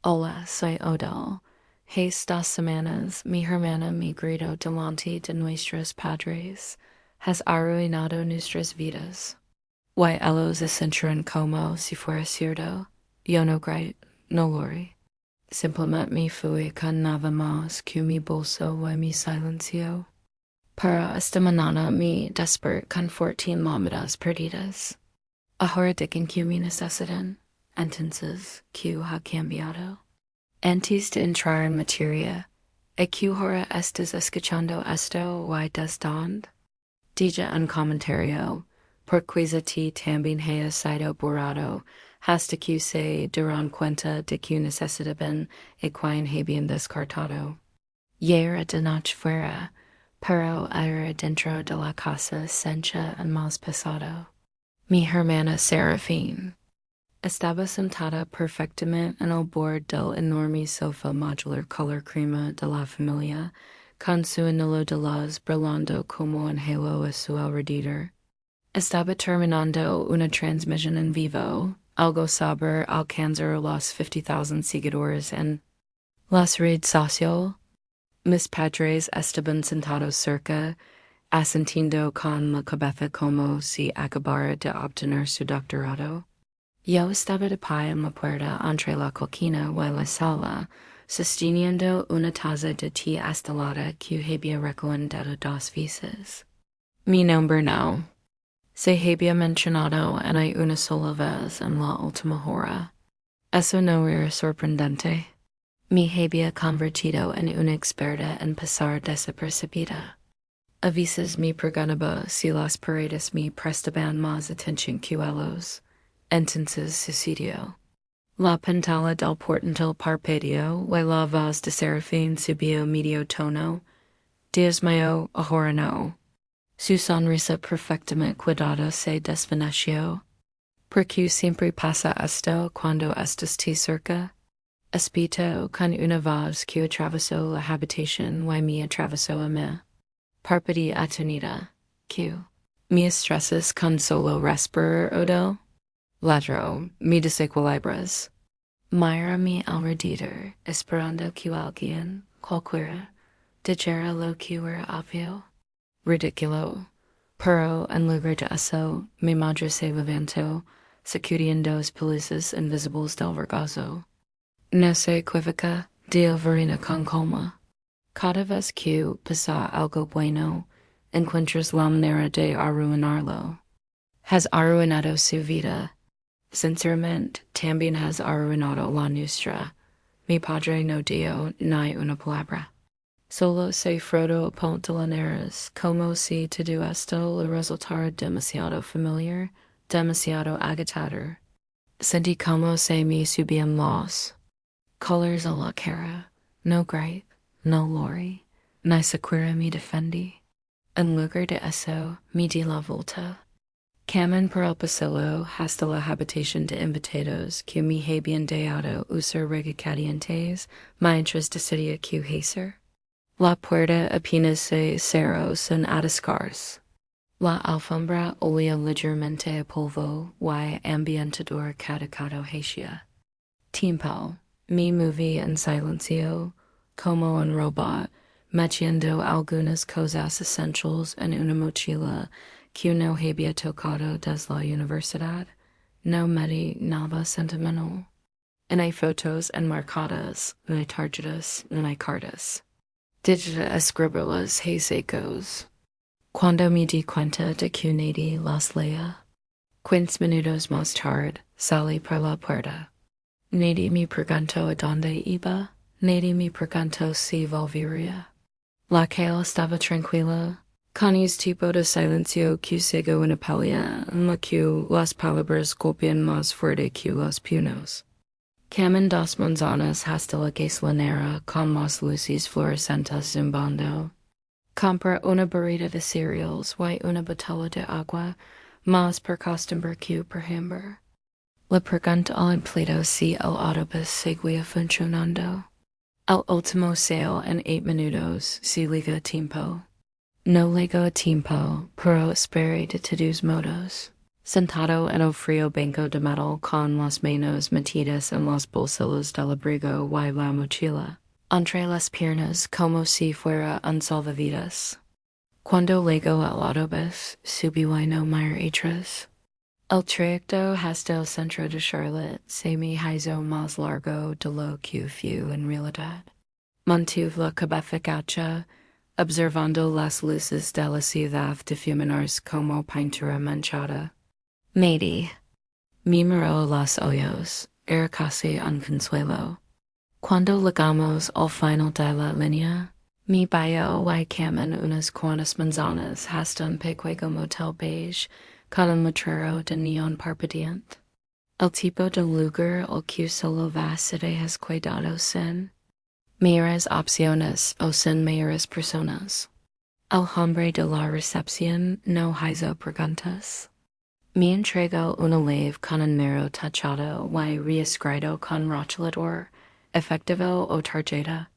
Hola, soy Odell. Estas semanas mi hermana me gritó delante de nuestros padres. Has arruinado nuestras vidas. Y ellos asintieron como si fuera cierto. Yo no grité, no lloré. Simplemente me fui con nada más que mi bolso y mi silencio. Pero esta mañana me desperté con 14 llamadas perdidas. Ahora digan que me necesitan. Entonces, ¿qué ha cambiado? Antes de entrar en materia, ¿a qué hora estás escuchando esto y desde dónde? Deja un comentario, porque a ti también ha sido borrado, hasta que se darán cuenta de que necesitaban y quien habían descartado. Y era de noche fuera, pero era dentro de la casa sencha and más pesado. Mi hermana Serafín estaba sentada perfectamente en el borde del enorme sofá modular color crema de la familia, con su anillo de luz brillando como un halo a su alrededor. Estaba terminando una transmisión en vivo, algo sobre alcanzar los 50,000 seguidores en las redes sociales. Mis padres estaban sentados cerca, asintiendo con la cabeza como si acabara de obtener su doctorado. Yo estaba de pie en la puerta entre la cocina y la sala, sosteniendo una taza de té astelada que había recomendado 2 veces. Mi nombre no se había mencionado en una sola vez en la última hora. Eso no era sorprendente. Me había convertido en una experta en pasar desapercibida. A veces me preguntaba si las paredes me prestaban más atención que ellos. Entonces sucedió. La pantalla del portátil parpadeó y la voz de Serafín subió medio tono. Dios mío, ahora no. Su sonrisa perfectamente cuidada se desvaneció. ¿Por qué siempre pasa esto cuando estás cerca? Espito con una voz que atravesó la habitación y me atravesó a mí. Parpadea atonida. Q. Me estresas con solo respirar, Odell. Ladro, me desequilibras. Mira mi alrededor, esperando que alguien, cualquiera, dijera lo que era obvio. Ridículo. Pero en lugar de eso, mi madre se levantó, sacudiendo las pelusas invisibles del regazo. No se equivoca, dijo Verena con calma. Cada vez que pasa algo bueno, encuentras la manera de arruinarlo. Has arruinado su vida. Sinceramente, también has arruinado la nuestra. Mi padre no dio ni una palabra. Solo se frotó pantalones como si todo esto le resultara demasiado familiar, demasiado agitador. Sentí como se me subían los colores a la cara. No grité, no lloré, ni siquiera me defendí. En lugar de eso, me di la vuelta. Camin por el pasillo hasta la habitación de invitados que me habían dado usar regañadientes mientras decidía qué hacer. La puerta apenas se cerró sin atascarse. La alfombra olía ligeramente a polvo y ambientador caducado hacía. Tiempo, me moví en silencio, como un robot, metiendo algunas cosas essentials en una mochila que no había tocado desde la universidad. No me di nada sentimental. No hay fotos enmarcadas, no hay tarjetas, no hay cartas. Digita escribirlas hay secos. Cuando me di cuenta de que nadie las leía, 15 minutos más tarde, salí por la puerta. Nadie me preguntó a dónde iba, nadie me preguntó si volvería. La calle estaba tranquila, con ese tipo de silencio que sigo en Italia, en la que las palabras golpean más fuerte que los puños. Camin 2 manzanas hasta la gasolinera con más luces fluorescentes zumbando. Compra una barrita de cereals y una botella de agua, más per costumbre que per hambre. Le pregunto al empleado si el autobús seguía funcionando. El último sale en 8 minutos, si llega a tiempo. No llegó a tiempo, pero esperé de todos modos. Sentado en el frío banco de metal con las manos metidas en los bolsillos del abrigo y la mochila. Entre las piernas como si fuera un salvavidas. Cuando llego al autobús, subí y no mir atrás. El trayecto hasta el centro de Charlotte se me hizo más largo de lo que fue en realidad. Mantuve la cabeza gacha, observando las luces de la ciudad difuminadas como pintura manchada. Matey. Me miró los ojos, era casi un consuelo. Cuando llegamos al final de la línea, me vio y camin unas cuantas manzanas hasta un pequeño motel beige con un letrero de neón parpadeante. El tipo de lugar al que solo vas si te has cuidado sin mayores opciones o sin mayores personas. El hombre de la recepción no hizo preguntas. Me entregó una lave con un mero tachado y reescrito con rotulador, efectivo o tarjeta.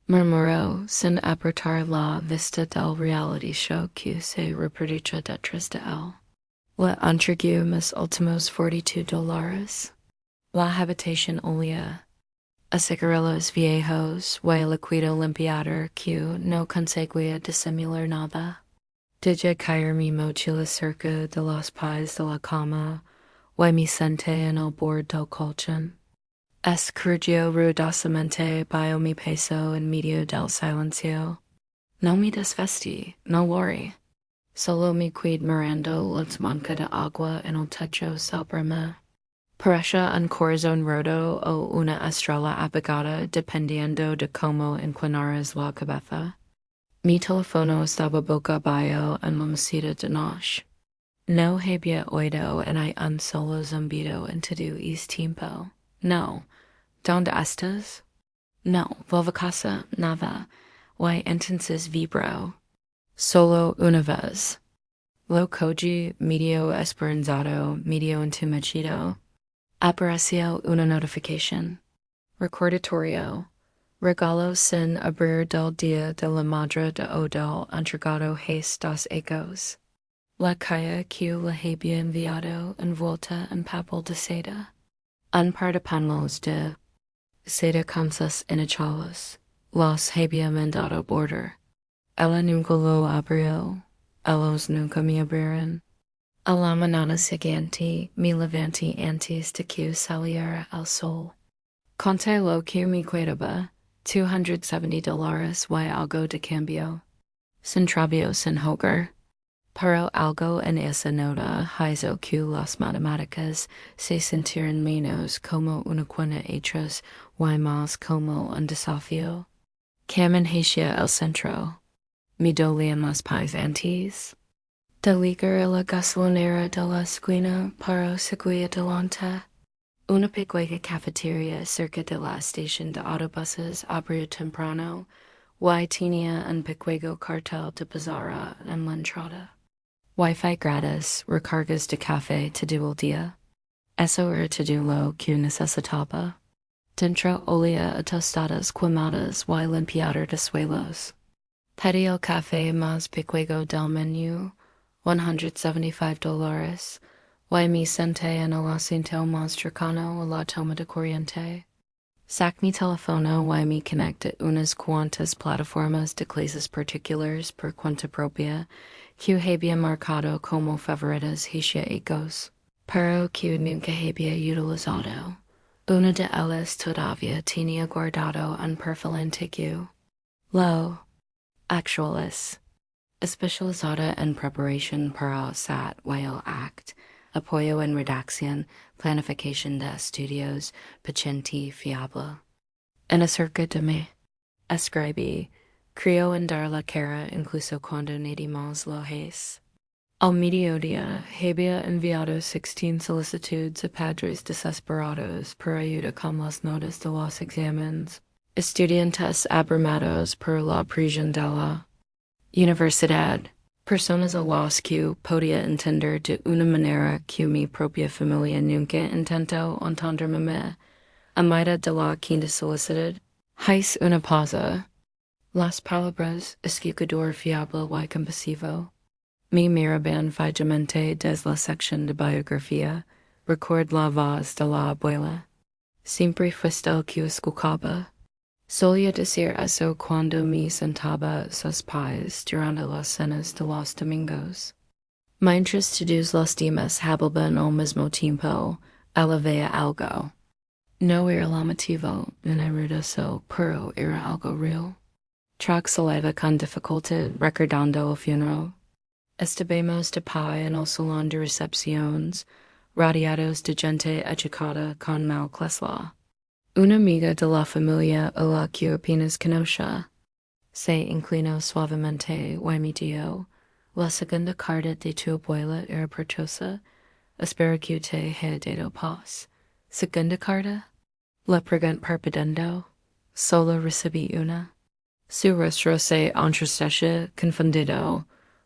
Murmuró sin apretar la vista del reality show que se reproduce detrás de él. Le entregué mis últimos $42. La habitación olía a cigarrillos viejos y el liquido limpiador que no conseguía disimular nada. Dejé caer mi mochila cerca de los pies de la cama y me senté en el borde del colchón. Escurrió ruidosamente bajo mi peso en medio del silencio. No me desvestí, no worry. Solo me quedé mirando la manca de agua en el techo sobre mí. Parecía un corazón roto o una estrella apagada dependiendo de cómo inclinaras la cabeza. Mi teléfono estaba boca abajo en la mesita de noche. No había oído ni un solo zumbido en todo este tiempo. No. ¿Dónde estás? No. Vuelve a casa. Nada. Y entonces vibró. Solo una vez. Lo cogí medio esperanzado, medio entumecido. Apareció una notificación. Recordatorio. Regalo sin abrir del día de la madre de Odell entregado hace 2 ecos. La calle que le había enviado envuelta en papel de seda. Un par de pañuelos de seda con sus iniciales. Los había mandado border. Ella nunca lo abrió. Ellos nunca me abrieron. A la mañana siguiente me levanté antes de que saliera el sol. Conté lo que me quedaba. $270 y algo de cambio. Sin trabajo, sin hogar. Pero algo en esa nota hizo que las matemáticas se sintieran menos como una cuenta atrás y más como un desafío. Camin hacia el centro. Me dolían las pies antes. De ligar a la gasolinera de la esquina para seguir adelante. Una pequeña cafetería cerca de la estación de autobuses abrió temprano y tenía un pequeño cartel de pizarra en la entrada. Wi-Fi gratis, recargas de café todo el día. Eso era todo lo que necesitaba. Dentro olía a tostadas quemadas y limpiador de suelos. Pedí el café más pequeño del menú, $175. Y me senté en el asiento más cercano a la toma de corriente. Sac mi teléfono y me conecté unas cuantas plataformas de clases particulares por cuenta propia que había marcado como favoritas hacia ellos, pero que nunca había utilizado. Una de ellas todavía tenía guardado un perfil antiguo. Lo actuales. Especializada en preparación para SAT y el ACT. Apoyo en redacción, planificación de estudios, paciente fiable. En acerca de mí, escribí, creo en dar la cara incluso cuando nadie más lo hace. Al mediodía, había enviado 16 solicitudes a padres desesperados por ayuda con las notas de los exámenes, estudiantes abrumados por la presión de la universidad. Personas a las que podía entender de una manera que mi propia familia nunca intentó entenderme. A mitad de la quinta solicitud, hice una pausa. Las palabras, escuchador fiable y compasivo. Mi miraban fijamente des la sección de biografía, record la voz de la abuela. Siempre fuiste el que escuchaba. Solía decir eso cuando me sentaba sus pies durante las cenas de los domingos. Mientras todos los demás hablaban al mismo tiempo, ella veía algo. No era el motivo ruidoso, pero era algo real. Traxoleva con dificultad recordando el funeral. Estuvimos de pie en el salón de recepciones, rodeados de gente educada con mal clase. Una amiga de la familia a la que apenas conocía se inclinó suavemente y me dijo: la segunda carta de tu abuela era preciosa. Espero que te haya dado paz. ¿Segunda carta? Le pregunté parpadeando. Solo recibí una. Su rostro se entristeció confundido.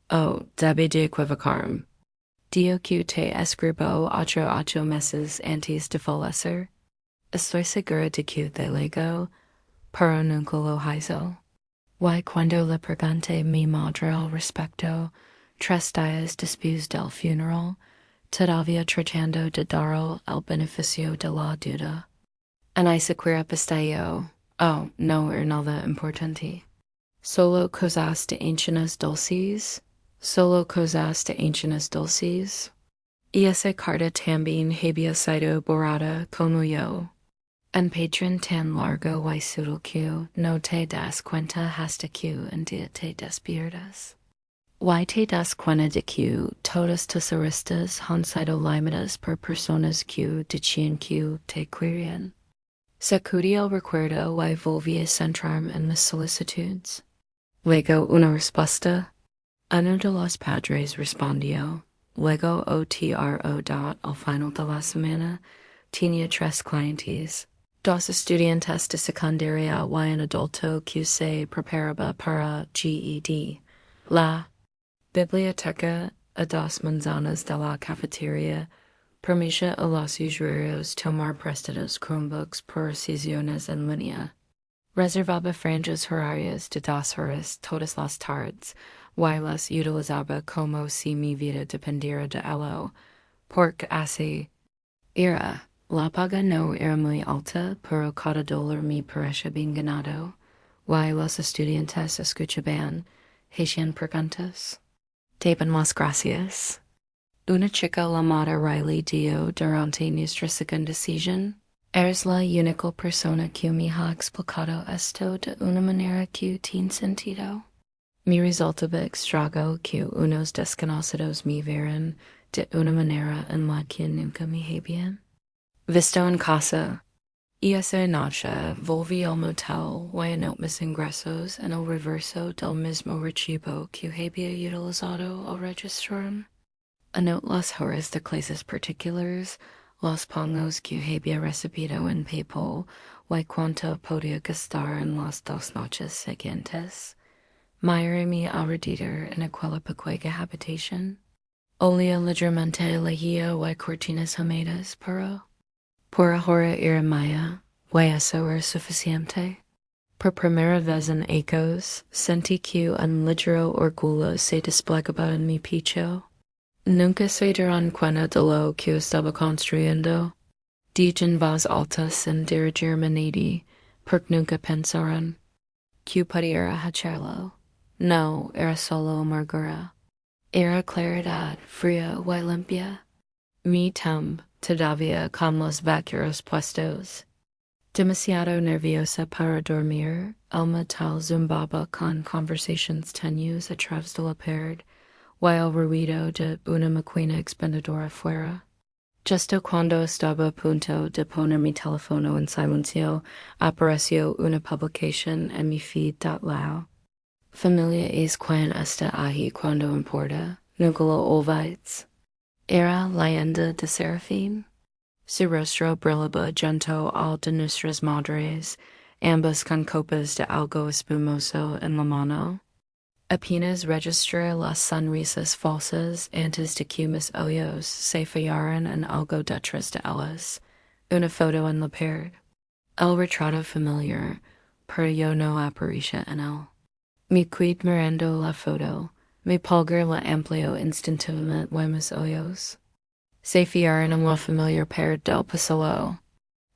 Oh, debí de equivocarme. Dijo que te escribió 8 meses antes de fallecer. Estoy segura de que te llegó, pero nunca lo hizo. Y cuando le pregunté mi madre al respecto, 3 días después del funeral, todavía tratando de dar el beneficio de la duda. Ana siquiera pestañeó. Oh, no era nada importante. Solo cosas de ancianas dulces. Solo cosas de ancianas dulces. Y esa carta también había sido borrada como yo. Un patrón tan largo y sutil que no te das cuenta hasta que un día te despiertas. Y te das cuenta de que todas tus aristas han sido limadas por personas que decían que te querían. Sacudí el recuerdo y volví a centrarme en mis solicitudes. Luego una respuesta. Uno de los padres respondió. Luego al final de la semana tenía 3 clientes. 2 estudiantes de secundaria y un adulto que se preparaba para GED. La biblioteca a 2 manzanas de la cafetería permite a los usuarios tomar prestados Chromebooks por sesiones en línea. Reservaba franjas horarias de 2 horas todas las tardes, y las utilizaba como si mi vida dependiera de ello, porque así era. La paga no era muy alta, pero cada dólar me parecía bien ganado, y los estudiantes escuchaban, hacían preguntas. Daban las gracias. Una chica llamada Riley dio durante nuestra segunda sesión. Eres la única persona que me ha explicado esto de una manera que tiene sentido. Me resultaba extraño que unos desconocidos me vieran de una manera en la que nunca me habían visto en casa. Y esa noche volví al motel y anoté mis ingresos en el reverso del mismo recibo que había utilizado al registrarme. Anoté las horas de clases particulares, los pagos que había recibido en PayPal y cuánto podía gastar en las 2 noches siguientes. Miré mi alrededor en aquella pequeña habitación. Olía ligeramente lejía y cortinas húmedas, pero por ahora era mía, y eso era suficiente. Por primera vez en ecos, sentí que un ligero orgullo se desplegaba en mi pecho. Nunca se dieron cuenta de lo que estaba construyendo. Dije en voz alta sin dirigirme nadie, porque nunca pensaron que pudiera hacerlo. No, era solo amargura. Era claridad fría y limpia. Mi tumba todavía con los vaqueros puestos. Demasiado nerviosa para dormir, alma tal zumbaba con conversations tenues a través de la pared, y el ruido de una máquina expendedora afuera. Justo cuando estaba a punto de poner mi teléfono en silencio, apareció una publicación en mi feed .lao. Familia es quien está ahí cuando importa, nunca lo olvides. Era leyenda de Serafín. Su rostro brillaba junto al de nuestras madres, ambas con copas de algo espumoso en la mano. Apenas registré las sonrisas falsas antes de que mis ojos se fallaran en algo detrás de ellas. Una foto en la pared. El retrato familiar, pero yo no aparecía en él. Me quedé mirando la foto, mi polgar la amplio instintivamente y mis ojos. Se fiaron en la familiar pared del pasillo.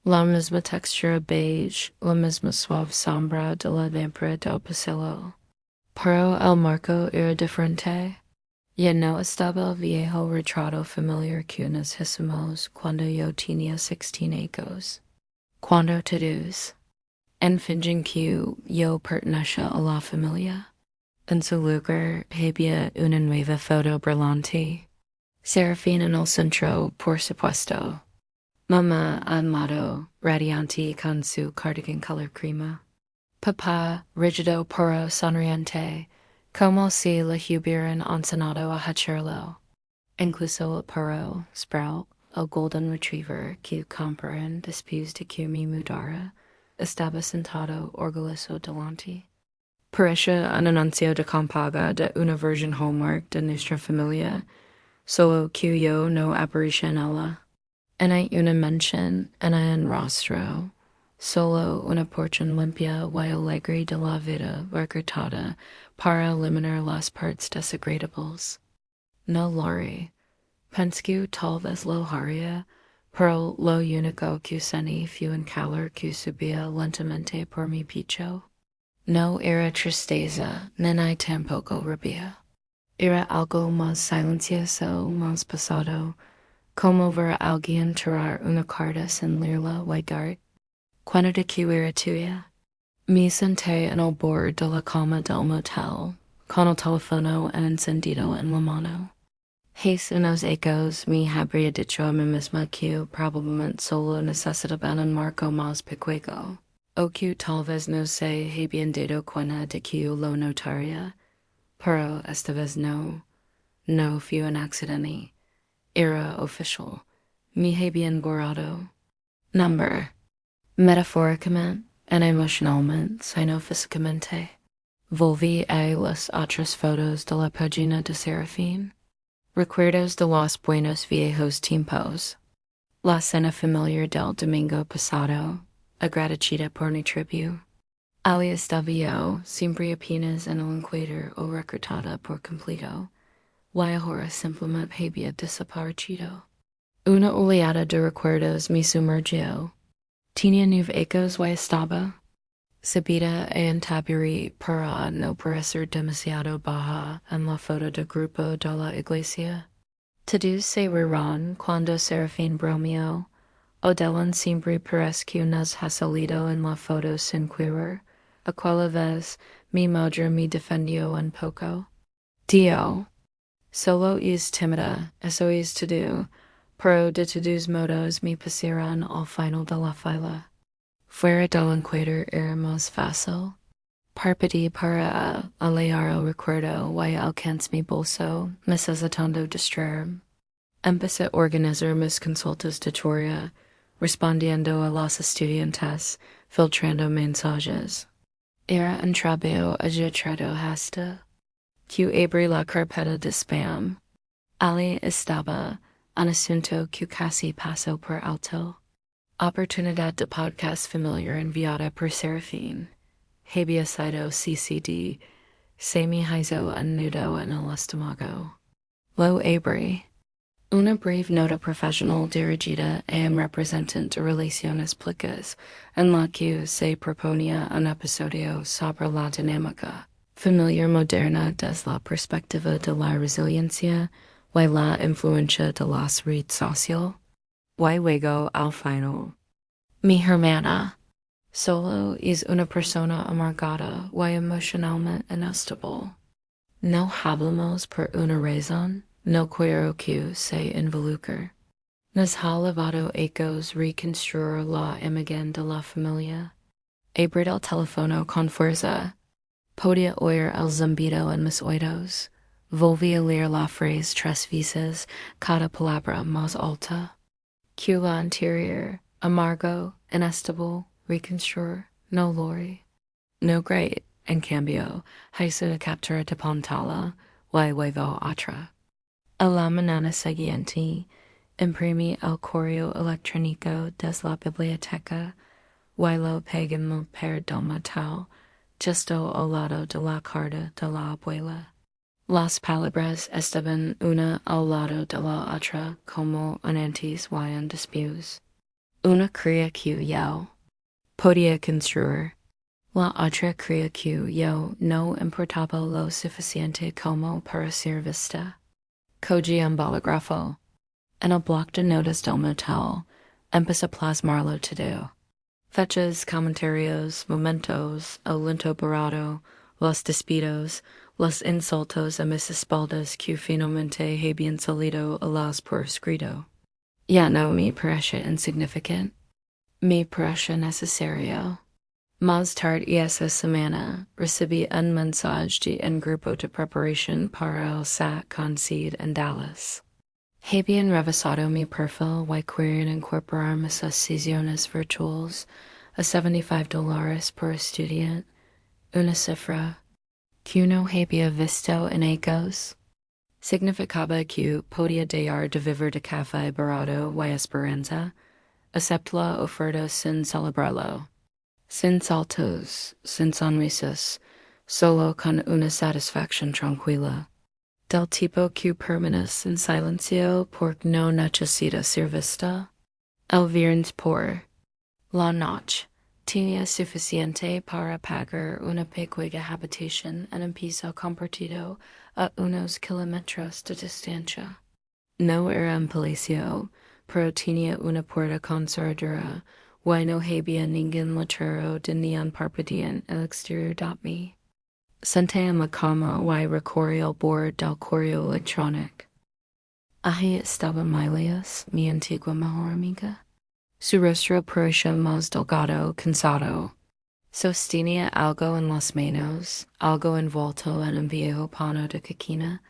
La misma textura beige, la misma suave sombra de la lámpara del pasillo. Pero el marco era diferente. Ya no estaba el viejo retrato familiar que nos hicimos cuando yo tenía 16 años. Cuando todos, en fingen que yo pertenecía a la familia. En su lugar había una nueva foto brillante. Serafín en el centro, por supuesto. Mamá amado, radiante con su cardigan color crema. Papá, rígido pero sonriente, como si le hubieran enseñado a hacerlo. Incluso el perro, Sprout, el golden retriever que compraron después de que me mudara, estaba sentado orgulloso delante. Parecía un anuncio de campaña de una versión Hallmark de nuestra familia, solo que yo no aparecía en ella. En hay una mención en el rostro, solo una porción limpia y alegre de la vida recortada para eliminar las partes desagradables. No Lori, pensé tal vez lo haría, pero lo único que sentí fue un calor que subía lentamente por mi pecho. No era tristeza, ni tampoco rabia. Era algo más silencioso, más pasado, como ver a alguien tirar una carta sin leerla y dar. Cuando de que era tuya, me senté en el borde de la cama del motel, con el teléfono encendido en la mano. Hace unos ecos me habría dicho a mí misma que probablemente solo necesitaba un marco más pequeño, o que tal vez no se habían dado cuenta de que yo lo notaría, pero esta vez no fue un accidente, era oficial, me habían borrado. Number, metafóricamente, and emocionalmente, sino físicamente. Volví a las otras fotos de la página de Serafín. Recuerdos de los buenos viejos tiempos. La cena familiar del domingo pasado, agradecida por mi tribu. Ali estaba yo, siempre apenas en el encuentro o recortada por completo, y ahora simplemente había desaparecido. Una oleada de recuerdos me sumergió. Tenía nueve ecos y estaba subida en taburí para no parecer demasiado baja en la foto de grupo de la iglesia. Todos se rieron cuando Serafín bromeó. Odelan siempre parece que nos ha salido en la foto sin querer, a cual vez mi madre me defendió un poco. Tío, solo es tímida, eso es todo, pero de todos modos me pusieron al final de la fila. Fuera del encuentro era más fácil. Parpadeé para alejar el recuerdo y alcancé mi bolso, necesitando distraerme. Empecé a organizar mis consultas de teoría, respondiendo a los estudiantes, filtrando mensajes. Era un trabajo agitado hasta que abrí la carpeta de spam. Ali estaba un asunto que casi pasó por alto. Oportunidad de podcast familiar enviada por Serafín. Había sido CCD. Se me hizo un nudo en el estómago. Lo abrí. Una breve nota profesional dirigida a un representante de relaciones públicas en la que se proponía un episodio sobre la dinámica familiar moderna desde la perspectiva de la resiliencia y la influencia de las redes sociales. Y luego al final. Mi hermana solo es una persona amargada y emocionalmente inestable. No hablamos por una razón. No quiero que se involucre. Nos ha llevado ecos reconstruir la imagen de la familia. Abrí el teléfono con fuerza. Podía oír el zumbido en mis oídos. Volví a leer la frase 3 veces, cada palabra más alta. Que la anterior, amargo, inestable, reconstruir, no lori. No great, en cambio, hizo una captura de pantalla, y luego otra. A la mañana siguiente, imprimí el correo electrónico desde la biblioteca y lo pegué en el pared del motel, justo al lado de la carta de la abuela. Las palabras estaban una al lado de la otra como antes y en después. Una creía que yo podía construir. La otra creía que yo no importaba lo suficiente como para ser vista. Cogí un bolígrafo. En el bloc de notas del motel, empecé a plasmarlo todo. Fechas, comentarios, momentos, el lento parado, los despidos, los insultos a mis espaldas que finalmente habían salido a las por escrito. Ya no me parece insignificant. Me parece necesario. Más tarde esa semana, recibí un mensaje de un grupo de preparación para el SAT con sede en Dallas. Habían revisado mi perfil y querían incorporar mis sesiones virtuales a $75 por estudiante, una cifra que no había visto en ellos. Significaba que podía dejar de vivir de café barato y esperanza, acepto la oferta sin celebrarlo. Sin saltos, sin sonrisas, solo con una satisfacción tranquila. Del tipo que permaneces en silencio porque no necesita ser vista. El viernes por la noche tenía suficiente para pagar una pequeña habitación en un piso compartido a unos kilómetros de distancia. No era un palacio, pero tenía una puerta con cerradura y no había ningún letrero de neón parpadeante en el exterior de mí. Senté en la cama y recorrí el borde del correo electrónico. Ahí estaba Milias, mi antigua mejor amiga. Su rostro parecía más delgado, cansado. Sostenía algo en las manos, algo envuelto en un viejo pano de coquina,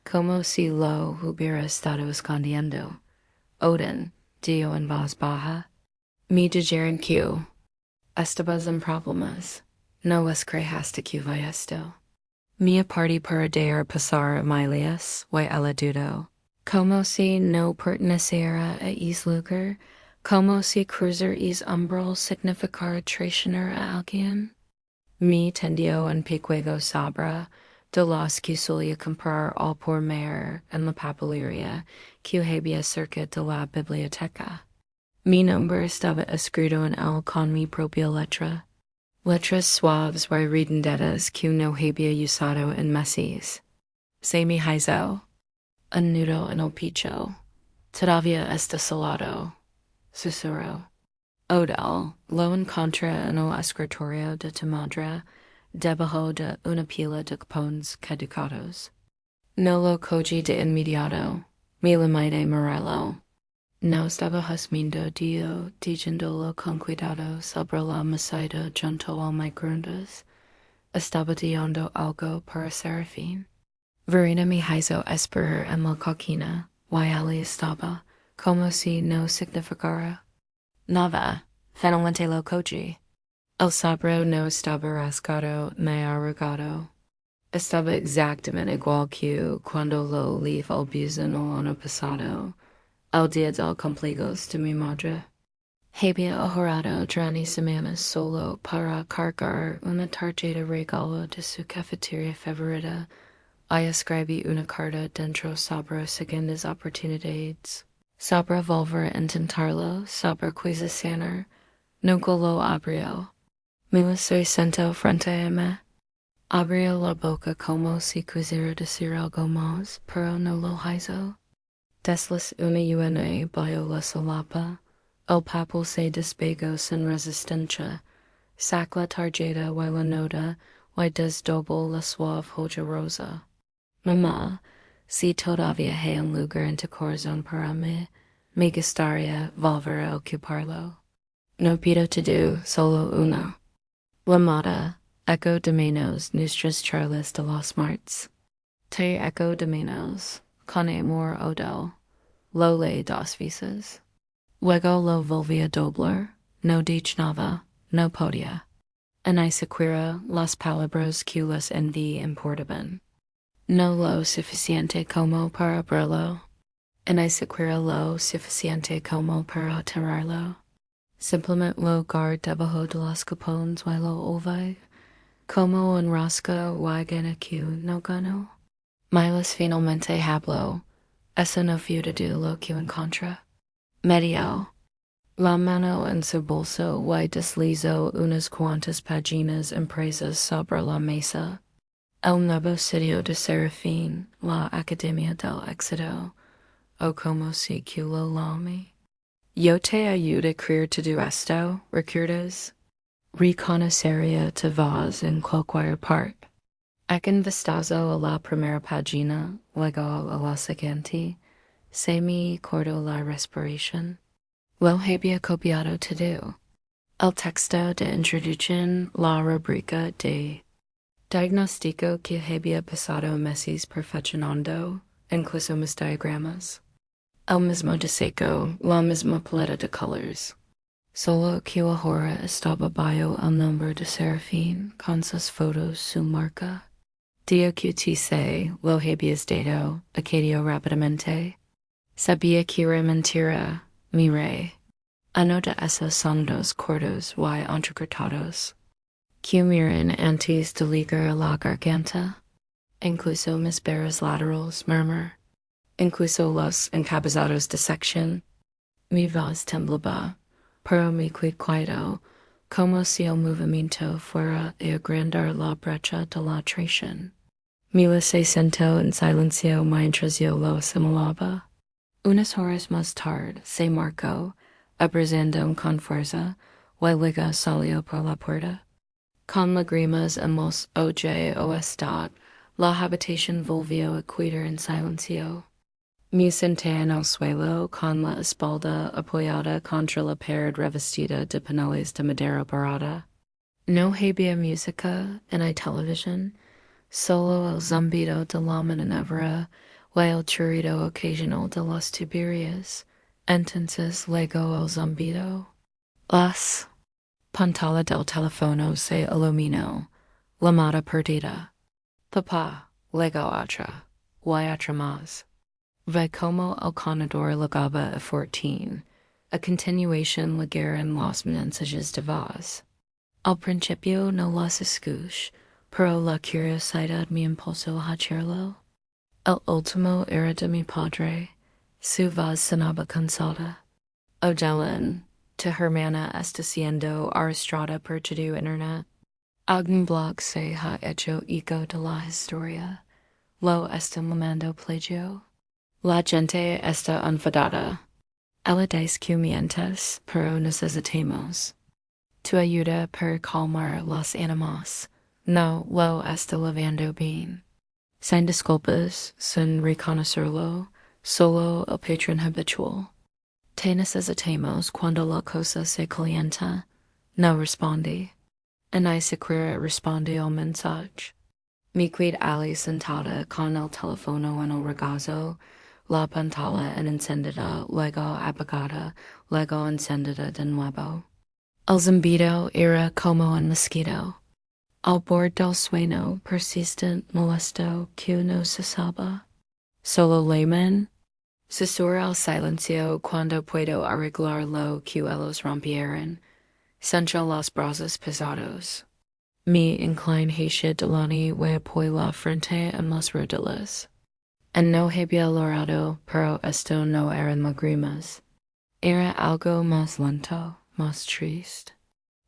como si lo hubiera estado escondiendo. Odin, dijo en voz baja. Me dijeron que estabas en problemas. No es que hasta que va esto. Mia party para dejar pasar a Milias, y ella dudó. Como si no perteneciera a ese lugar, como si cruzar ese umbral significara traicionar a alguien. Me tendió un pequeño sabra de los que solía comprar al por mayor en la papelería que había cerca de la biblioteca. Mi nombre estaba escrito en él con mi propia letra. Letras suaves y redondeadas que no había usado en meses. Se me hizo un nudo en el pecho. Todavía está salado. Susurro. Odell lo encontré en el escritorio de tu madre, debajo de una pila de cupones caducados. No lo cogí de inmediato. Me lo miré Morello. No estaba husmeando Dio, diciéndolo con cuidado sobre la mesita junto al microondas. Estaba diciendo algo para Serafín. Verena me hizo esperar en la cocina, y allí estaba, como si no significara nada. Finalmente lo cogí. El sabro no estaba rasgado ni arrugado. Estaba exactamente igual que cuando lo leí al buzón el año pasado. El día del cumpleaños de mi madre. Había ahorrado 3 semanas solo para cargar una tarjeta regalo de su cafetería favorita y escribí una carta dentro sobre segundas oportunidades. Sobre volver a intentarlo, sobre quizás sanar. Nunca lo abrió. Me lo sentó frente a mí. Abrió la boca como si quisiera decir algo más, pero no lo hizo. Después una UNA bajo la solapa, el papel se despegó sin resistencia, sacó la tarjeta y la nota y desdobló la suave hoja rosa. Mamá, si todavía hay un lugar en tu corazón para mí, me gustaría volver a ocuparlo. No pido todo, solo uno. Llamada, eco de menos nuestras charlas de los martes. Te eco de menos, con amor Odell. Lo leí 2 veces. Luego lo volví a doblar, no dije nada, no podía. En sequera las palabras que les envié importaban. No lo suficiente como para abrirlo. En sequera lo suficiente como para tirarlo. Simplemente lo guardé debajo de los cupones y lo olvidé. Como un rasca y gana que no ganó. Miles finalmente hablo, eso no feudado lo que encontra. Medio. La mano en su bolso y deslizó unas cuantas páginas impresas sobre la mesa. El nuevo sitio de Serafín, la Academia del Éxito, o como se lo llame. Yo te ayudo a creer todo esto, ¿recuerdas? Reconocería te vas en cualquier parte. Econ vistazo a la primera página, luego a la siguiente, se me cortó la respiración. Lo había copiado todo. El texto de introducción, la rubrica de diagnóstico que había pasado meses perfeccionando, incluso mis diagramas. El mismo diseño, la misma paleta de colores. Solo que ahora estaba bajo el nombre de Serafín con sus fotos su marca. Día que te sé, lo habías dado, acadio rápidamente. Sabía que era mentira, mi rey. Uno de esos sonidos cortos y entrecortados que miran antes de ligar a la garganta. Incluso mis barras laterales murmur. Incluso los encabezados de sección. Mi voz temblaba, pero me quedó como si el movimiento fuera a agrandar la brecha de la traición. Mila se sentó en silencio mientras yo lo asimilaba. Unas horas más tarde se marcó, abrazando con fuerza, y luego salió por la puerta. Con lágrimas hemos oye o estado, la habitación volvió a quedar en silencio. Me senté en el suelo con la espalda apoyada contra la pared revestida de paneles de madera barata. No había música en la televisión, solo el zumbido de la manivela y el chirrido ocasional de las tuberías. Entonces luego el zumbido. Las pantalla del teléfono se iluminó. Llamada perdida. Papá, luego otra. Y otra más. Ve como el conador llegaba a 14. A continuación llegaron los mensajes de voz. Al principio no los escuché, pero la curiosidad me impulsó a hacerlo. El último era de mi padre. Su voz sonaba cansada. Ojalá, tu hermana está siendo arrastrada por todo internet. Algún blog se ha hecho eco de la historia. Lo está llamando plagio. La gente está enfadada. Ella dice que mientes, pero necesitamos tu ayuda para calmar los ánimos. No lo está llevando bien. Sin disculpas, sin reconocerlo, solo el patrón habitual. Te necesitamos cuando la cosa se calienta. No responde. Y ni siquiera responde al mensaje. Me quedé allí sentada con el teléfono en el regazo, la pantalla encendida, luego apagada, luego encendida de nuevo. El zumbido era como un mosquito. Al borde del sueño persistente, molesto, que no cesaba. Solo layman. Susurra el silencio cuando puedo arreglar lo que ellos rompieron. Sancho los brazos pesados. Me incline hacia delante y apoyo la frente en las rodillas. En no había logrado, pero esto no eran lágrimas. Era algo más lento, más triste.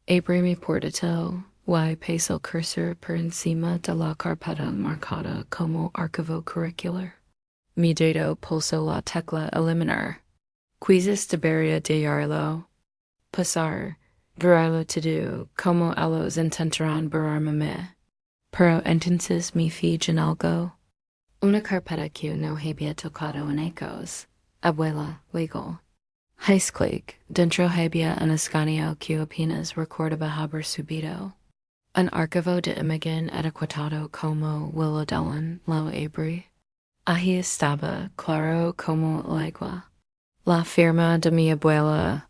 Abrí mi portátil y pasé el cursor por encima de la carpeta marcada como archivo curricular. Mi dedo pulsó la tecla eliminar. Quizás debería hallarlo. Pasar. Verlo todo, como ellos intentarán borrarme a mí. Pero entonces me fijé en algo. Una carpeta que no había tocado en ecos. Abuela, legal. Highsclick, dentro había un escaneo que apenas recordaba haber subido. Un archivo de imagen etiquetado como Willow Dillon, lo abrí. Ahí estaba, claro como el agua. La firma de mi abuela.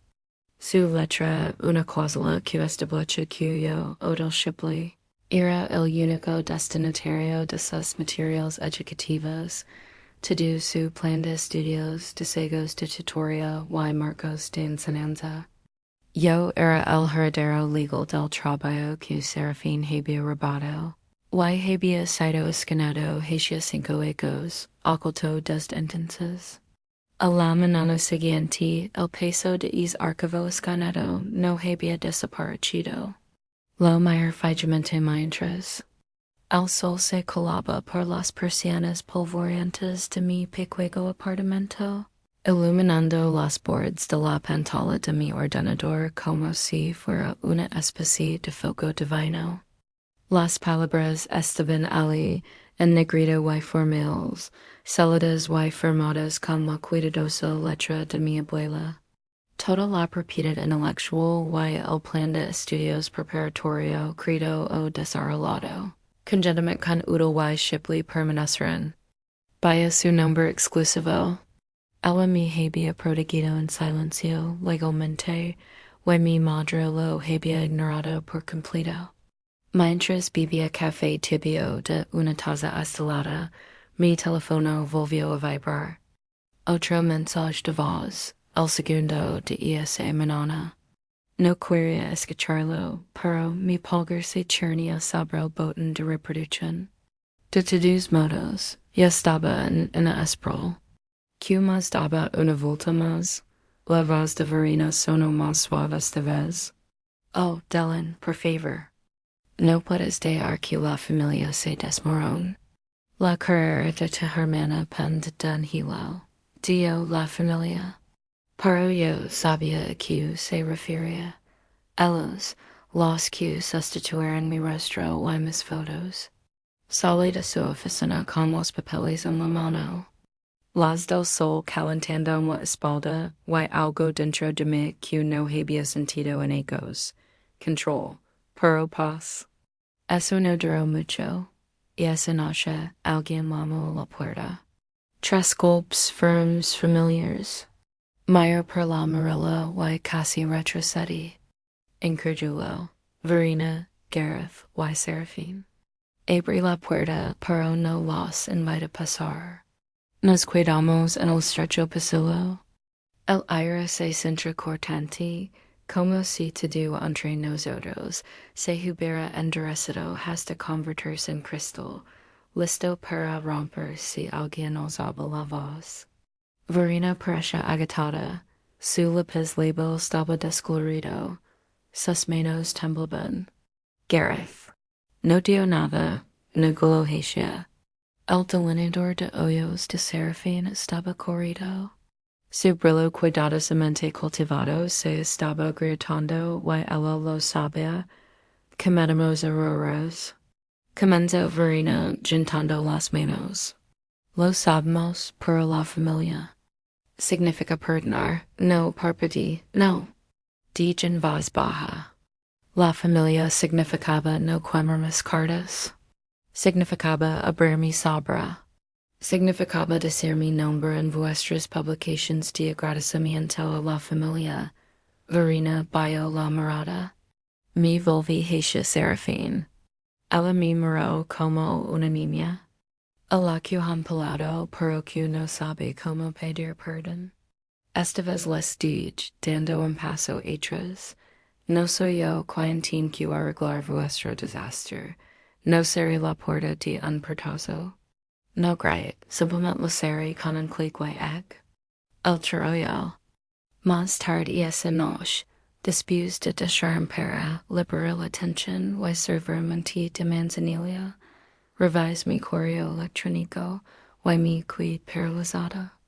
Su letra, una cláusula que establece que yo, Odell Shipley, era el único destinatario de sus materiales educativos, todo su plan de estudios, deseos de tutoría y marcos de enseñanza. Yo era el heredero legal del trabajo que Serafín había robado. Y había sido escanado hacia 5 oculto dos entonces. A la mañana siguiente, el peso de is archivo escanado no había desaparecido. Lo mayor fijamente mientras. El sol se colaba por las persianas polvorientas de mi pequeño apartamento, iluminando las bordes de la pantalla de mi ordenador como si fuera una especie de foco divino. Las palabras estaban allí en negrito y formales, sólidas y firmadas con la cuidadosa letra de mi abuela. Toda la propiedad intelectual y el plan de estudios preparatorio creado o desarrollado, conjuntamente con uno y Shipley permanecieron. Vaya su nombre exclusivo. Ella me había protegido en silencio legalmente, y mi madre lo había ignorado por completo. Mientras bebía café tibio de una taza estelada, mi teléfono volvió a vibrar. Otro mensaje de voz, el segundo de esa mañana. No quería escucharlo, pero mi pulgar se chernía sobre el botón de reproducción. De todos modos, ya estaba en una espiral. ¿Qué más daba una vuelta más? La voz de Verena sonó más suave esta vez. Oh, Dylan, por favor. No puedes dejar que la familia se desmorone. La carrera de tu hermana pende de un hilo. Dio la familia. Pero yo sabía a qué se refería. Ellos, los que sustituyeron mi rostro y mis fotos. Salí de su oficina con los papeles en la mano. Las del sol calentando en la espalda y algo dentro de mí que no había sentido en ecos. Control. Pero paz. Eso no duró mucho. Y esa noche alguien llamó a la puerta. 3 golpes firmes familiares. Mayor por la marilla y casi retrocedí. Incrédulo. Verena, Gareth y Serafín. Abrí la puerta, pero no los invité a pasar. Nos quedamos en el estrecho pasillo. El aire se sintió cortante, como si todo entre nosotros se hubiera endurecido hasta convertirse en cristal, listo para romper si alguien osaba la voz. Verena parecía agitada, su lápiz labio estaba descolorido, sus manos temblaban. Gareth. No dio nada, no golohesia. El delineador de ojos de Serafín estaba corrido. Su brillo cuidadosamente cultivado se estaba agrietando y ella lo sabía. Cometemos errores. Comenzó Verena juntando las manos. Lo sabemos, pero la familia. Significa perdonar, no parpadear, no. Dije en voz baja. La familia significaba no quemar mis cartas. Significaba abrir mi sobra. Significaba decir mi nombre en vuestras publicaciones de agradecimiento a la familia. Verena Bayo la mirada. Me volví hacia Serafín. Ella me miró como una niña. El que han pelado pero que no sabe cómo pedir perdón. Esta vez les dije, dando un paso atrás. No soy yo quien tiene que arreglar vuestro desastre. No seré la puerta de un portazo. No great, simplemente lo seré con un clic y egg. El charollo. Más tarde esa noche, después de dejar para liberar la tensión y servirmente de manzanilla, revisé mi correo electrónico y me quedé paralizada.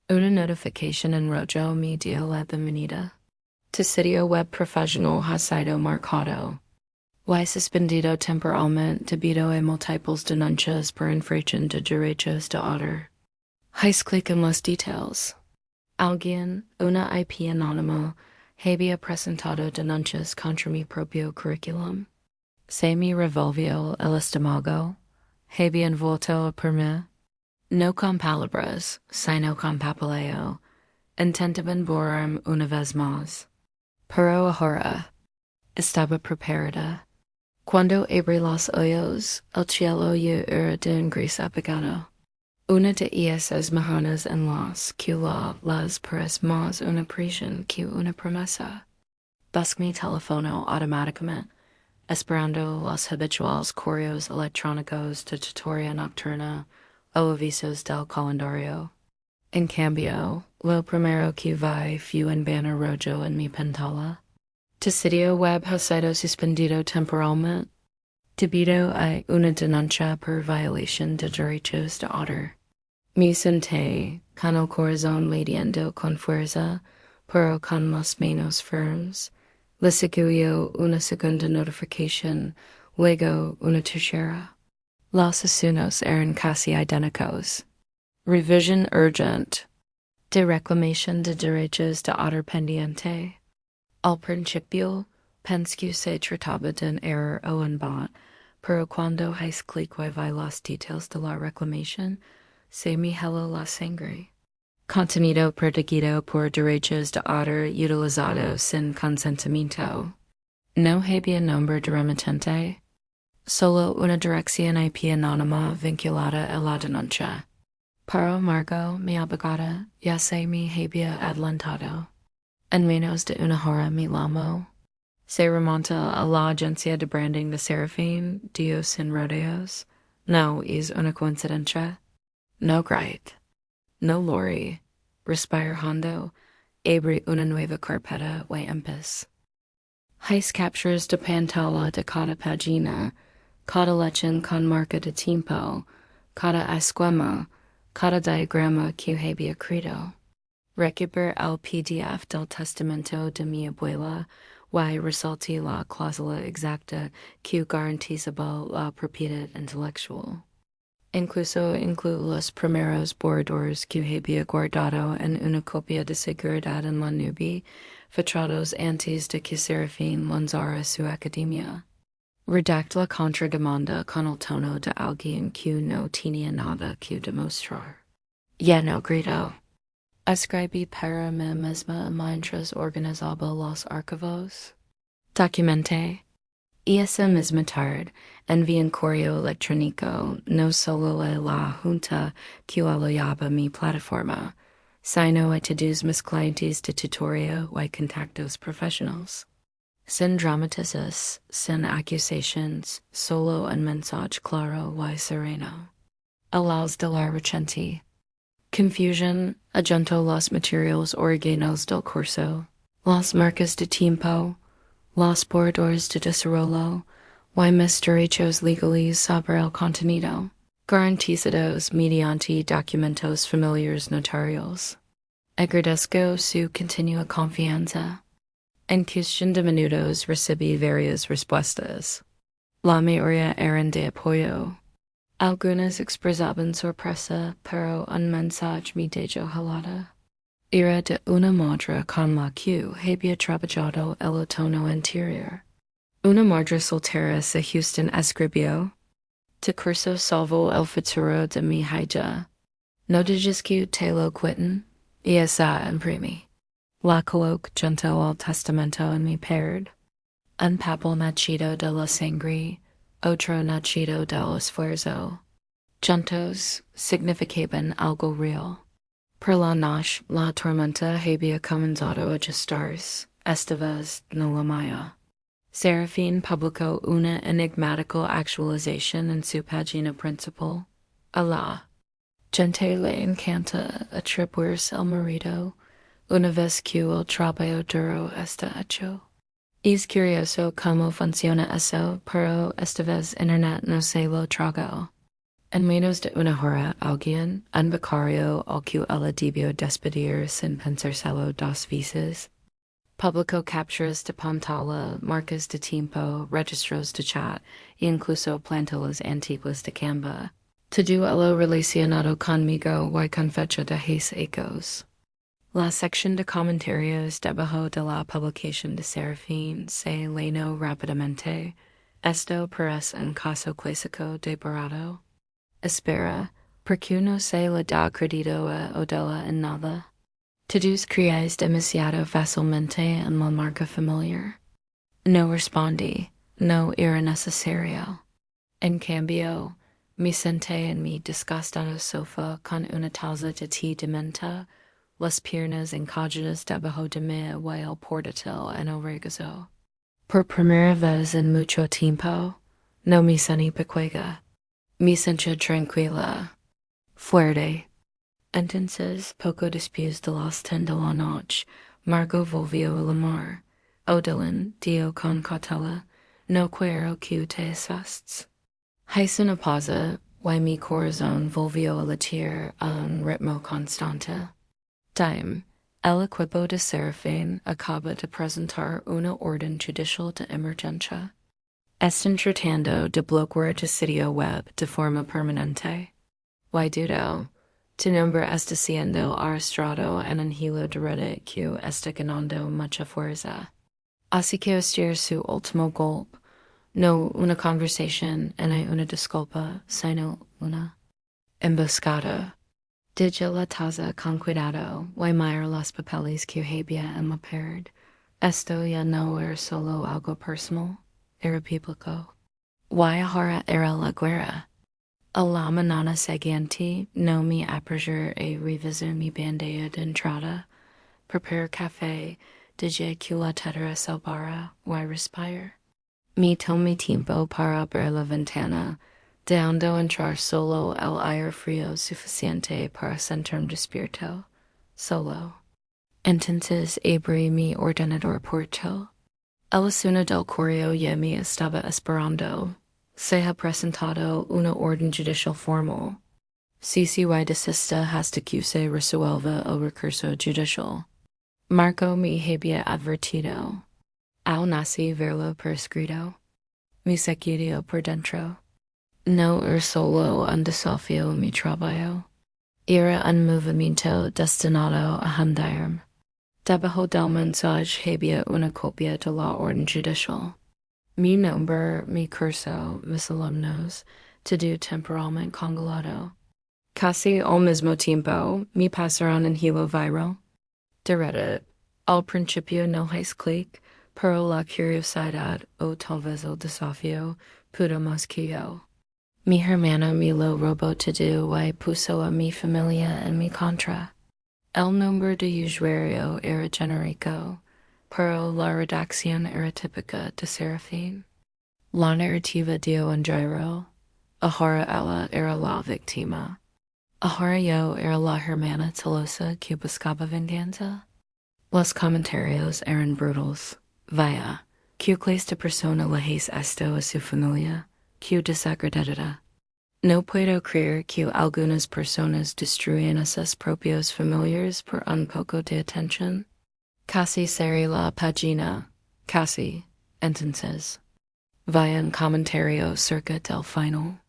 Una notificación en rojo me dio la bienvenida. Tu sitio web profesional ha sido marcado. Y suspendido temporalmente debido a múltiples denuncias por infracción de derechos de autor. Haz clic en los details. Alguien, una IP anónima, había presentado denuncias contra mi propio currículum. Se me revolvió el estómago. Habían vuelto por mí. No con palabras, sino con papeleo. Intentaban borrarme una vez más. Pero ahora estaba preparada. Cuando abrí los ojos, el cielo ya era de un gris apagado. Una de esas mañanas en las que las parece más una prisión que una promesa. Busqué mi teléfono automáticamente. esperando los habituales correos electrónicos de tutoria nocturna o avisos del calendario. En cambio, lo primero que vi fue un banner rojo en mi pantalla. Tu sitio web ha sido suspendido temporalmente debido a una denuncia por violación de derechos de autor. Me senté con el corazón latiendo con fuerza, pero con las manos firmes. Le siguió una segunda notificación, luego una tercera. Los asuntos eran casi idénticos. Revision urgent. De reclamación de derechos de autor pendiente. Al principio, pensé que se trataba de un error o un bot, pero cuando hice clic vi los detalles de la reclamación, se me heló la sangre. Contenido protegido por derechos de autor utilizado sin consentimiento. No había nombre de remitente, solo una dirección IP anónima vinculada a la denuncia. Para embargo, mi abogada ya se me había adelantado. En menos de una hora mi llamo. Se remonta a la agencia de branding de Serafín, Dios sin rodeos. No es una coincidencia. No great. No lori. Respire hondo. Abre una nueva carpeta y empez. Hice captures de pantalla de cada página, cada lechen con marca de tiempo, cada esquema, cada diagrama que había creado. Recuper el PDF del testamento de mi abuela y resalté la cláusula exacta que garantizaba la propiedad intelectual. Incluso incluye los primeros borradores que había guardado en una copia de seguridad en la nube, fechados antes de que Serafín lanzara su academia. Redacta la contrademanda con el tono de alguien que no tenía nada que demostrar. Ya no gritó. Escribí para mí misma mientras organizaba los archivos. Documenté. Y esa misma tarde, envié un correo electrónico no solo a la junta que alojaba mi plataforma, sino a todos mis clientes de tutoría y contactos profesionales. Sin dramatizas, sin acusaciones, solo un mensaje claro y sereno. Alaos de la reciente. Confusion, adjunto los materiales originales del curso, las marcas de tiempo, los borradores de desarrollo, y mis derechos legales sobre el contenido, garantizados mediante documentos familiares notarios. Agradezco su continua confianza. En cuestión de minutos recibí varias respuestas. La mayoría eran de apoyo. Algunas expresaban sorpresa, pero un mensaje me dejó helada. Era de una madre con la que había trabajado el otoño anterior. Una madre soltera se Houston escribió: Tu curso salvó el futuro de mi hija. No digas que te lo quiten, y esa imprimí. La coloc junto al testamento en mi pared. Un papel nacido de la sangre, otro nacido del esfuerzo. Juntos significaban algo real. Por la noche, la tormenta había comenzado a gestarse, esta vez no la mía. Serafín publicó una enigmática actualización en su página principal. A la gente le encanta atribuirse al marido, una vez que el trabajo duro está hecho. Es curioso cómo funciona eso, pero esta vez Internet no se lo tragó. En menos de una hora, alguien, un becario al que ella debió despedir sin pensárselo dos veces, publicó capturas de pantalla, marcas de tiempo, registros de chat e incluso plantillas antiguas de Canva. Todo ello relacionado conmigo y con fecha de 10 ecos. La sección de comentarios debajo de la publicación de Serafín se llenó rápidamente. Esto parece un caso clásico de borrado. Espera, ¿por qué no se le da crédito a Odella en nada? Todos creáis demasiado fácilmente en la marca familiar. No respondí, no era necesario. En cambio, me senté en mi desgastado sofá con una taza de té de menta, las piernas encajadas debajo de mí y el portátil en el regazo. Por primera vez en mucho tiempo, no me sentí pequeña. Me sentía tranquila, fuerte. Entonces, poco después de las 10 de la noche, Margot volvió al amor. Odilon dio con cautela, no quiero que te asustes. Hice una pausa, y mi corazón volvió a latir a un ritmo constante. Time. El equipo de Serafín acaba de presentar una orden judicial de emergencia. Están tratando de bloquear tu sitio web de forma permanente. Y dudo, tu nombre está siendo arrastrado en un hilo de red que está ganando mucha fuerza. Así que este es su último golpe, no una conversación ni una disculpa, sino una emboscada. Dije la taza con cuidado, y mirar los papeles que había en la pared. Esto ya no era solo algo personal, era público. Y ahora era la guerra. A la mañana siguiente, no me apercibí y revisé mi bandeja de entrada. Prepare café, dije que la tetera salvara, y respirar. Me tomé tiempo para abrir la ventana, dejando entrar solo el aire frío suficiente para sentirme despierto. Solo. Entonces abrí mi ordenador portátil. El asunto del correo ya me estaba esperando. Se ha presentado una orden judicial formal. CCY desista hasta que se resuelva el recurso judicial. Marco me había advertido. Al nací verlo por escrito. Me sacudió por dentro. No era solo un desafío mi trabajo. Era un movimiento destinado a hundirme. Debajo del mensaje había una copia de la orden judicial. Mi nombre, mi curso, mis alumnos, todo temporalmente congelado. Casi al mismo tiempo, me pasaron en hilo viral. De Reddit. Al principio no hice clic, pero la curiosidad o tal vez el desafío pudo más que yo. Mi hermana me lo robó todo y puso a mi familia en mi contra. El nombre de usuario era genérico, pero la redacción era típica de Serafín. La narrativa dio un giro. Ahora ella era la víctima. Ahora yo era la hermana celosa que buscaba venganza. Los comentarios eran brutales. Vaya, ¿qué clase de persona le hizo esto a su familia? ¿Qué desagradecida? No puedo creer que algunas personas destruyen a sus propios familiares por un poco de atención. Casi cerré la página. Casi. Entonces. Vaya un comentario cerca del final.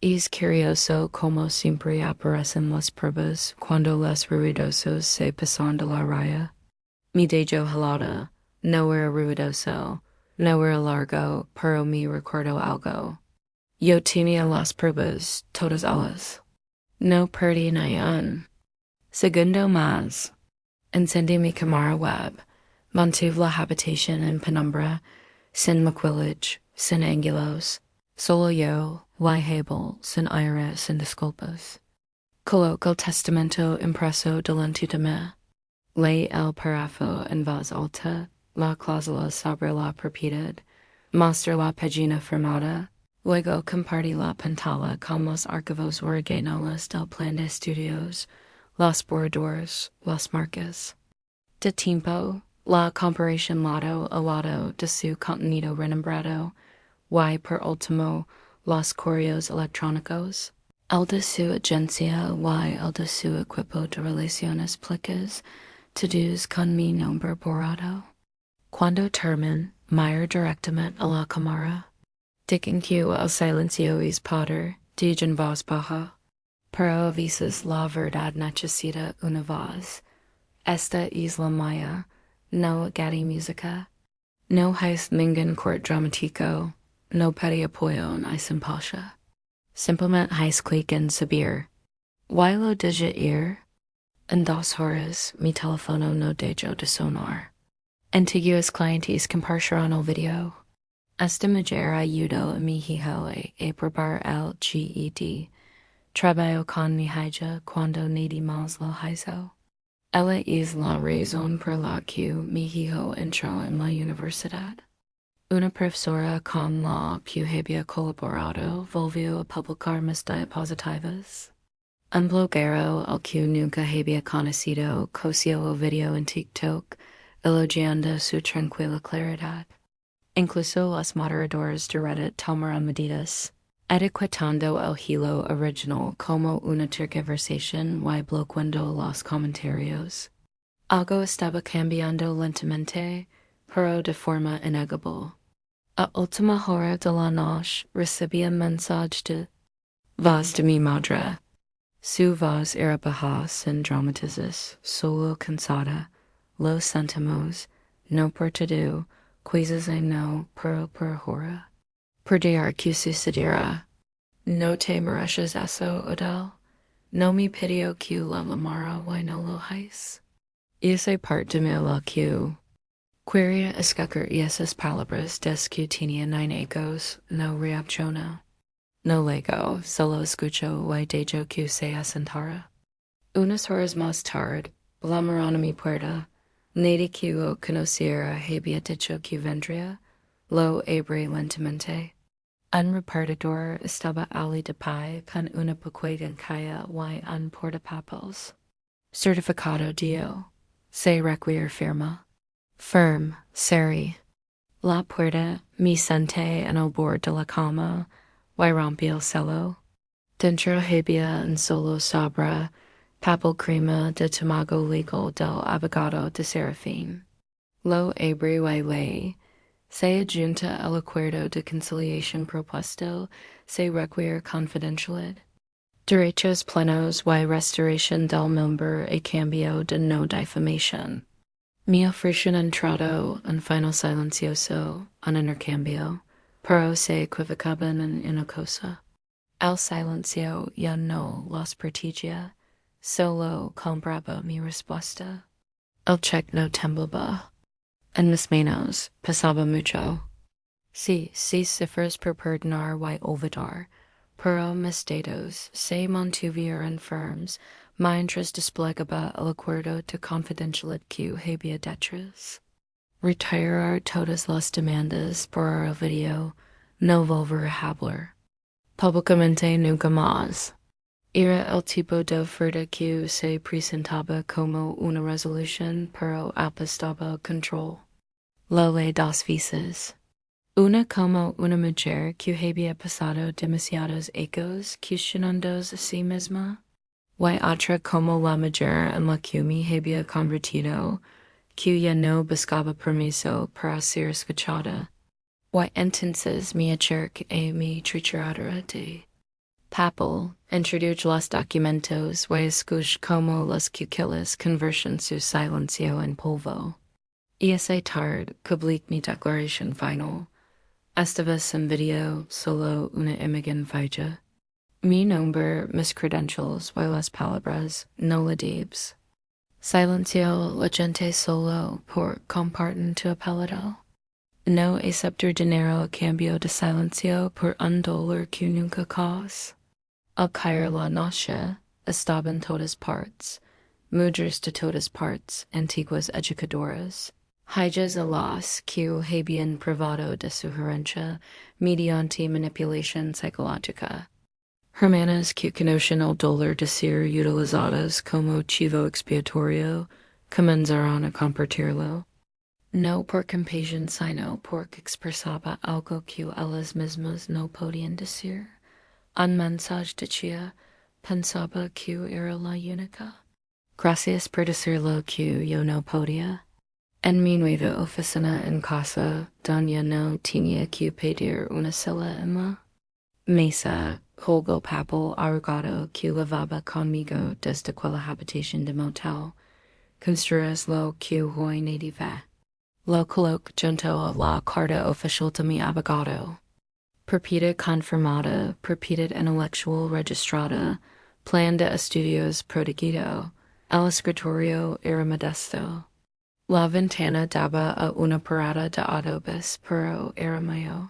Es curioso como siempre aparecen las pruebas cuando los ruidosos se pasan de la raya. Mi dedo helada. No era ruidoso. No era largo, pero me recuerdo algo. Yo tenía las pruebas, todas ellas. No perdí ni un segundo más. Encendí mi cámara web. Mantuve la habitación en penumbra, sin maquillage, sin ángulos. Solo yo, liable, sin aire, sin disculpas. Coloco el testamento impreso delante de mí. Leí el párrafo en voz alta, la cláusula sobre la propiedad. Mostré la página firmada. Luego compartí la pantalla con los archivos originales del plan de estudios, los borradores, las marcas. De tiempo, la comparación lado a lado de su contenido renombrado, y por último, los correos electrónicos, el de su agencia y el de su equipo de relaciones públicas, todos con mi nombre borrado. Cuando terminé, miré directamente a la cámara. Distinguió el silencio es poder, dije en voz baja. Pero a veces la verdad necesita una voz. Esta es la mía, no gatti música. No es ningún corte dramático, no pedí apoyo ni simpatía. Simplemente es clic en subir. ¿Why lo dije ir? En 2 horas, mi teléfono no dejó de sonar. Antiguos clientes compartieron el video. Esta mujer ayudó a mi hijo a probar el GED. Trabajo con mi hija cuando nadie más lo hizo. Ella es la razón por la que mi hijo entró en la universidad. Una professora con la più había colaborado volvió a publicar mis diapositivas. Un bloguero al que nunca había conocido cosió el video en TikTok elogiando su tranquila claridad. Incluso los moderadores de Reddit tomaron medidas, etiquetando el hilo original como una tergiversación y bloqueando los comentarios. Algo estaba cambiando lentamente, pero de forma innegable. A última hora de la noche recibí un mensaje de voz de mi madre. Su voz era baja sin dramatizes, solo cansada. Lo sentimos, no por todo, quizás no, pero por ahora. Perder que sucediera. No te mereces eso, Adele. No me pidió que la llamara y no lo hice. Hice parte de lo que quería escuchar y esas palabras des que tenía 9 ecos, no reaccionó. No lego, solo escucho y dejo que se asentara. Unas horas más tarde, llamaron a mi puerta. Nadie que lo conociera había dicho que vendría. Lo abrí lentamente. Un repartidor estaba allí de pie con una pequeña caja y un portapapeles. Certificado dio. Se requiere firma. Firm, seri. La puerta, me senté en el borde de la cama, y rompí el celo. Dentro había un solo sobre, papel crema de tomago legal del abogado de Serafín. Lo abrí y leí. Se adjunta al acuerdo de conciliación propuesto, se requiere confidencialidad. Derechos plenos y restauración del miembro a cambio de no difamación. Me ofrecen un trato, un final silencioso, un intercambio, pero se equivocaban en una cosa. El silencio ya no los protegía, solo compraba mi respuesta. El cheque no temblaba. En mis manos pesaba mucho. Sí, 6 cifras por perdonar y olvidar, pero mis dedos se mantuvieron firmes mientras desplegaba el acuerdo de confidencialidad que había detrás. Retirar todas las demandas por el video, no volver a hablar. Públicamente nunca más. Era el tipo de oferta que se presentaba como una resolución, pero apostaba al control. Lo ley 2 veces. Una como una mujer que había pasado demasiados ecos cuestionándose a sí misma, y otra como la mujer en la que me había convertido, que ya no buscaba permiso para ser escuchada, y entonces me acerqué a mi trituradora de papel, introdujo los documentos y escuché como los cuquillas convertían su silencio en polvo. Y esa tarde publiqué mi declaración final. Esta vez en video, solo una imagen falla. Mi nombre, mis credentials y las palabras, no la debes. Silencio la gente solo por compartir tu apellido. No aceptar dinero a cambio de silencio por un dólar que nunca cause. Al caer la noche, estaba en todas partes, mujeres de todas partes, antiguas educadoras. Hijas a las que habían probado de su herencia mediante manipulación psicológica. Hermanas que conocen el dolor de ser utilizadas como chivo expiatorio comenzaron a compartirlo. No por compasión, sino porque expresaba algo que ellas mismas no podían decir. Un mensaje de chía pensaba que era la única. Gracias por decir lo que yo no podía. En mi nueva oficina en casa, doña no tenía que pedir una sola Emma. Mesa, colgó papel arrugado que lavaba conmigo desde aquella habitación de motel. Construyes lo que hoy nadie ve. Lo coloco junto a la carta oficial de mi abogado. Propiedad confirmada, propiedad intelectual registrada, plan de estudios protegido, el escritorio era modesto. La ventana daba a una parada de Adobes, pero era mío.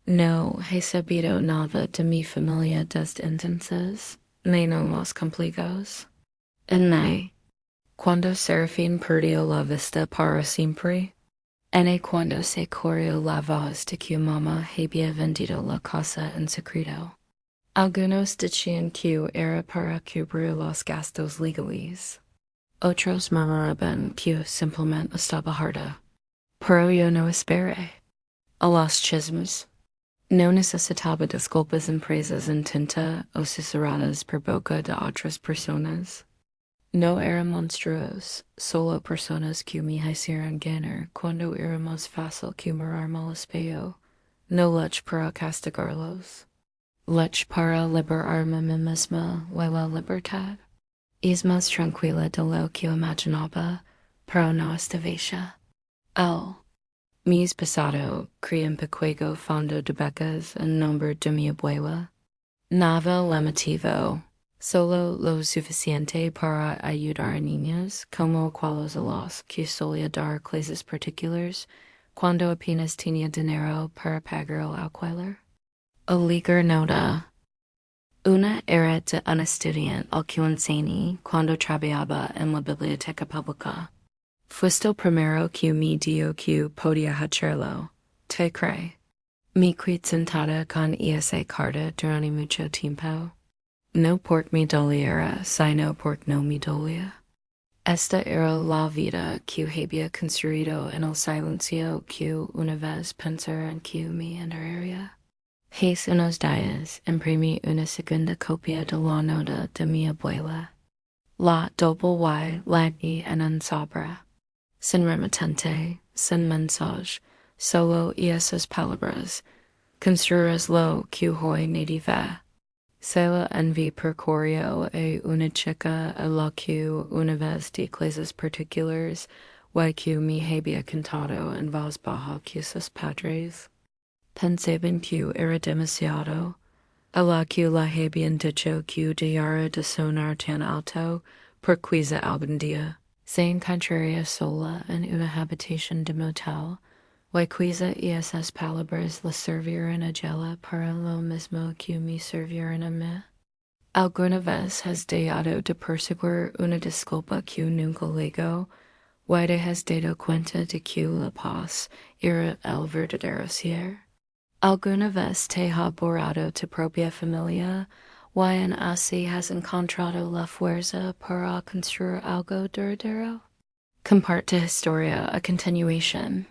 No he sabido nada de mi familia desde entonces, menos los complicos. En May, cuando Serafín perdió la vista para siempre, Ene cuando se corrió la voz de que mamá había vendido la casa en secreto. Algunos decían que era para cubrir los gastos legales. Otros murmuraban que simplemente estaba harta. Pero yo no esperé a los chismes. No necesitaba disculpas impresas en tinta o susurradas por boca de otras personas. No eran monstruos, solo personas que me hicieron ganar cuando era más fácil que mirarme al espejo. No lech para castigarlos. Lech para liberarme a mí misma de la libertad. Es más tranquila de lo que imaginaba, pero no estaba hecha. Mis pasado crean pequeño fondo de becas en nombre de mi abuela. Nada llamativo, solo lo suficiente para ayudar a niños como cuales a los que solía dar clases particulares cuando apenas tenía dinero para pagar el alquiler. Oligar nota. Una era de un estudiante al que enseñé cuando trabajaba en la biblioteca pública. Fuiste el primero que me dio que podía hacerlo. ¿Te cree? Me quedé sentada con esa carta durante mucho tiempo. No porque me doliera, sino porque no me dolía. Esta era la vida que había construido en el silencio que una vez pensé en que me enterraría. Hace unos días imprimí una segunda copia de la nota de mi abuela. La doble Y lagué en un sobre. Sin remitente, sin mensaje, solo esas palabras. Construirás lo que hoy nadie ve. Se la envié por correo a una chica a la que una vez di clases particulares, y que me había cantado en voz baja que sus padres pensaban que era demasiado, a la que la habían dicho que dejara de sonar tan alto, porque algún día se encontraría sola en una habitación de motel. Y quizá esas palabras le sirvieron a ella para lo mismo que me sirvieron a mí. ¿Alguna vez has dejado de perseguir una disculpa que nunca llegó? ¿Y te has dado cuenta de que la paz era el verdadero ser? ¿Alguna vez te ha borrado tu propia familia? ¿Y en así has encontrado la fuerza para construir algo duradero? Comparte historia a continuación.